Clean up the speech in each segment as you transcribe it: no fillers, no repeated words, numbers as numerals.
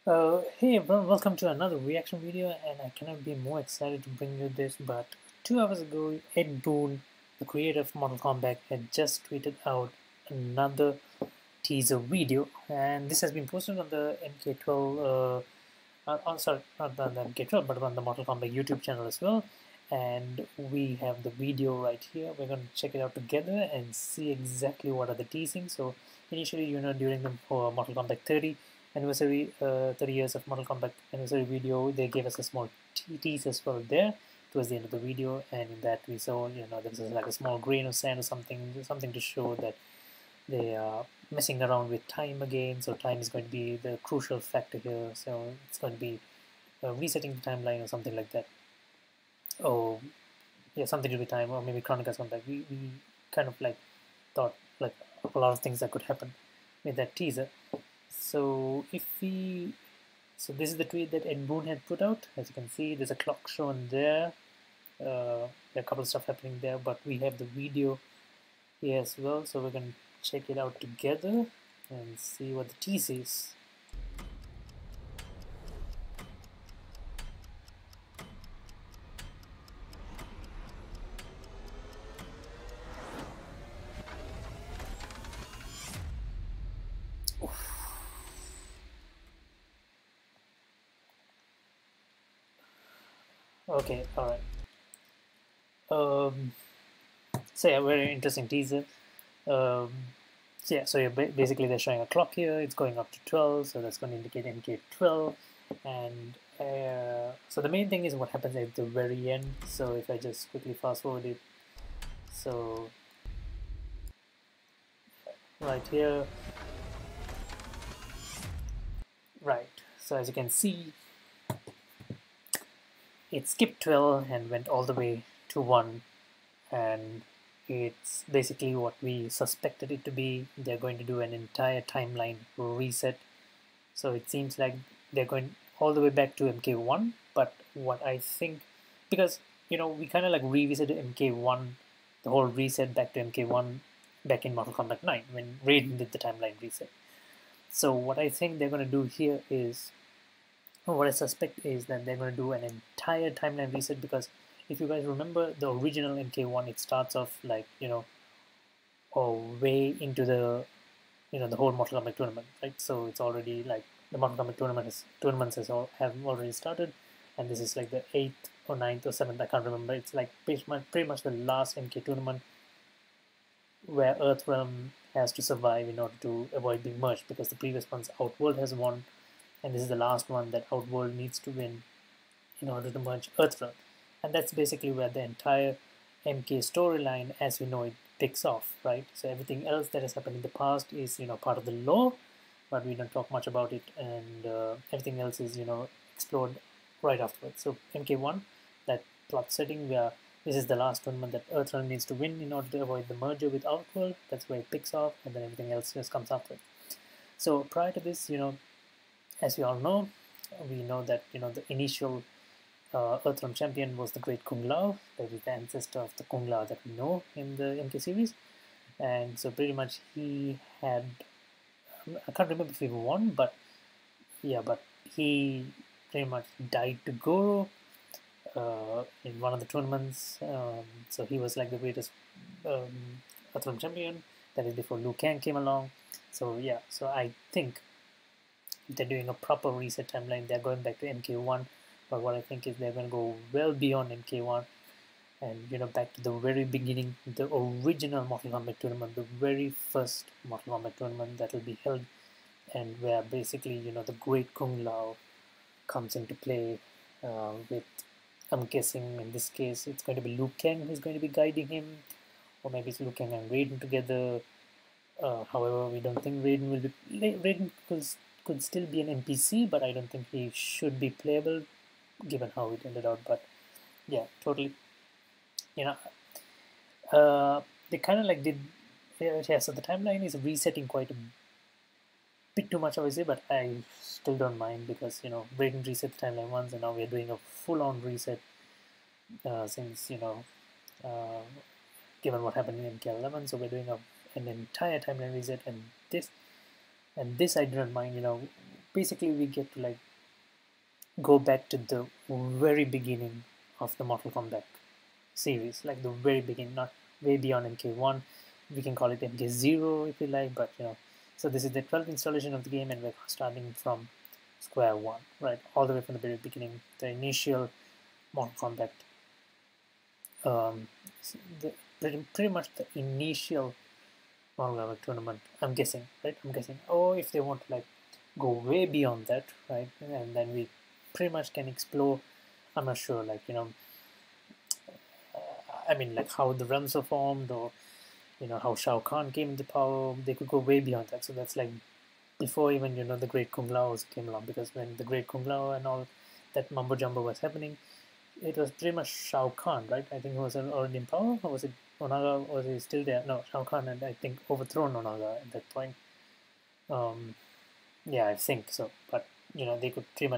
Hey everyone, welcome to another reaction video, and I cannot be more excited to bring you this. But 2 hours ago, Ed Boon, the creator of Mortal Kombat, had just tweeted out another teaser video, and this has been posted on the MK12. Sorry, not on the MK12, but on the Mortal Kombat YouTube channel as well. And we have the video right here. We're going to check it out together and see exactly what are the teasing. So initially, during the Mortal Kombat 30 anniversary, 30 years of Mortal Kombat anniversary video, they gave us a small tease as well there towards the end of the video, and in that we saw, there was like a small grain of sand or something to show that they are messing around with time again. So time is going to be the crucial factor here. So it's going to be resetting the timeline or something like that. Oh, yeah, something to do with time, or maybe Chronicles come back. We kind of like thought like a lot of things that could happen with that teaser. So this is the tweet that Ed Boon had put out. As you can see, there's a clock shown there. There are a couple of stuff happening there, but we have the video here as well. So we're gonna check it out together and see what the tease is. Okay, all right. So yeah, very interesting teaser. Um, so yeah, so basically they're showing a clock here. It's going up to 12, so that's going to indicate MK12. And so the main thing is what happens at the very end. So if I just quickly fast forward it, so right here, right. So as you can see, it skipped 12 and went all the way to 1, and it's basically what we suspected it to be. They're going to do an entire timeline reset. So it seems like they're going all the way back to MK1. But what I think, because we kind of like revisited MK1, the whole reset back to MK1 back in Mortal Kombat 9 when Raiden did the timeline reset. So what I think they're going to do here is, or what I suspect is that they're going to do an entire timeline reset, because if you guys remember the original MK1, it starts off like, way into the the whole Mortal Kombat tournament, right? So it's already like the Mortal Kombat tournaments have already started, and this is like the 8th or 9th or 7th, I can't remember. It's like pretty much the last MK tournament where Earthrealm has to survive in order to avoid being merged, because the previous ones Outworld has won, and this is the last one that Outworld needs to win in order to merge Earthrealm. And that's basically where the entire MK storyline as we know it picks off, right? So everything else that has happened in the past is part of the lore, but we don't talk much about it, and everything else is explored right afterwards. So MK1, that plot setting where this is the last tournament that Earthrealm needs to win in order to avoid the merger with Outworld, that's where it picks off, and then everything else just comes after it. So prior to this, as we all know, we know that the initial Earthrealm champion was the great Kung Lao, that is the ancestor of the Kung Lao that we know in the MK series. And so pretty much he had, I can't remember if he won, but yeah, but he pretty much died to Goro in one of the tournaments. So he was like the greatest Earthrealm champion. That is before Liu Kang came along. So yeah, so I think if they're doing a proper reset timeline, they're going back to MK1. But what I think is they're going to go well beyond MK1 and back to the very beginning, the original Mortal Kombat tournament, the very first Mortal Kombat tournament that will be held, and where basically the great Kung Lao comes into play with, I'm guessing in this case it's going to be Liu Kang who's going to be guiding him, or maybe it's Liu Kang and Raiden together. However, we don't think Raiden will be. Raiden could still be an NPC, but I don't think he should be playable given how it ended out. But yeah, totally. You know, they kind of like did. Yeah, so the timeline is resetting quite a bit too much, obviously, but I still don't mind, because Raiden reset the timeline once, and now we're doing a full-on reset since uh, given what happened in MK11. So we're doing an entire timeline reset, and this I do not mind. basically we get to like go back to the very beginning of the Mortal Kombat series, like the very beginning, not way beyond MK1. We can call it MK0 if you like, but so this is the 12th installation of the game, and we're starting from square one, right, all the way from the very beginning, the initial Mortal Kombat, um, the, pretty much the initial Mortal Kombat tournament. I'm guessing, right? I'm guessing. Oh, if they want to like go way beyond that, right, and then we pretty much can explore. I'm not sure, like I mean, like how the realms are formed, or how Shao Kahn came into power. They could go way beyond that. So that's like before even the Great Kung Lao came along, because when the Great Kung Lao and all that mumbo jumbo was happening, it was pretty much Shao Kahn, right? I think he was already in power, or was it Onaga? Was he still there? No, Shao Kahn, and I think overthrown Onaga at that point. Um, yeah, I think so. But they could pretty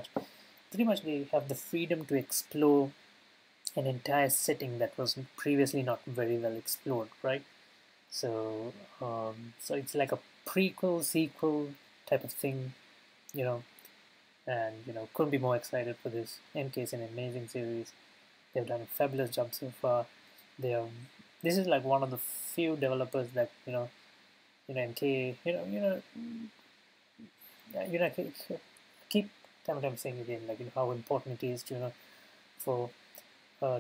much they have the freedom to explore an entire setting that was previously not very well explored, right? So, so it's like a prequel, sequel type of thing, you know, and couldn't be more excited for this. MK is an amazing series. They've done a fabulous job so far. They are. This is like one of the few developers that MK. Keep time and time saying again, like how important it is to for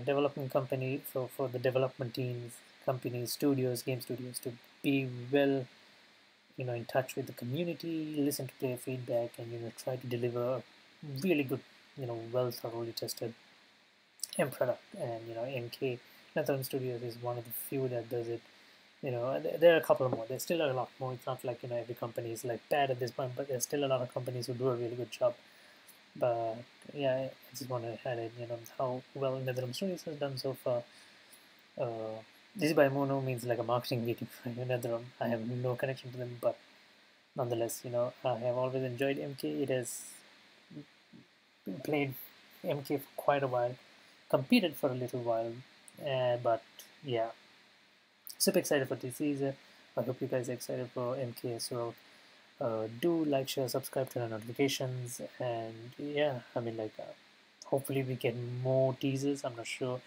development company, for the development teams, companies, studios, game studios, to be well in touch with the community, listen to player feedback, and try to deliver a really good, well thoroughly tested end product. And MK Netherlands Studios is one of the few that does it. There are a couple more. There's still a lot more. It's not like every company is like bad at this point, but there's still a lot of companies who do a really good job. But yeah, I just want to highlight how well Netherlands Studios has done so far. This by no means like a marketing meeting for Netherlands. I have no connection to them, but nonetheless, I have always enjoyed MK. It has played MK for quite a while, competed for a little while, but yeah, super excited for this season. I hope you guys are excited for MK as well. Do like, share, subscribe, turn on notifications, and yeah, I mean, like, hopefully we get more teasers. I'm not sure.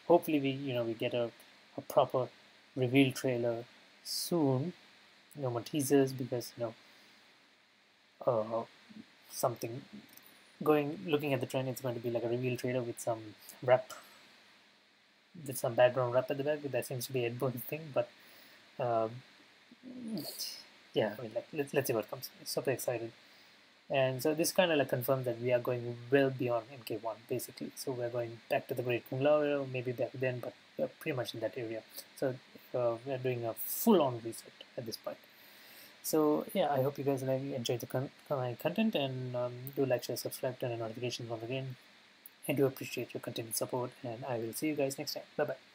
Hopefully we get a proper reveal trailer soon. No more teasers, because uh, something looking at the trend, it's going to be like a reveal trailer with some rap, with some background rap at the back. That seems to be Ed Boon's thing, but um, yeah, I mean, like, let's see what comes. Super excited. And so this kind of like confirms that we are going well beyond MK1 basically. So we're going back to the Great Kung Lao era, maybe back then, but we're pretty much in that area. So we're doing a full-on reset at this point. So yeah, I hope you guys enjoyed my content, and do like, share, subscribe, turn on notifications once again. I do appreciate your continued support, and I will see you guys next time. Bye bye.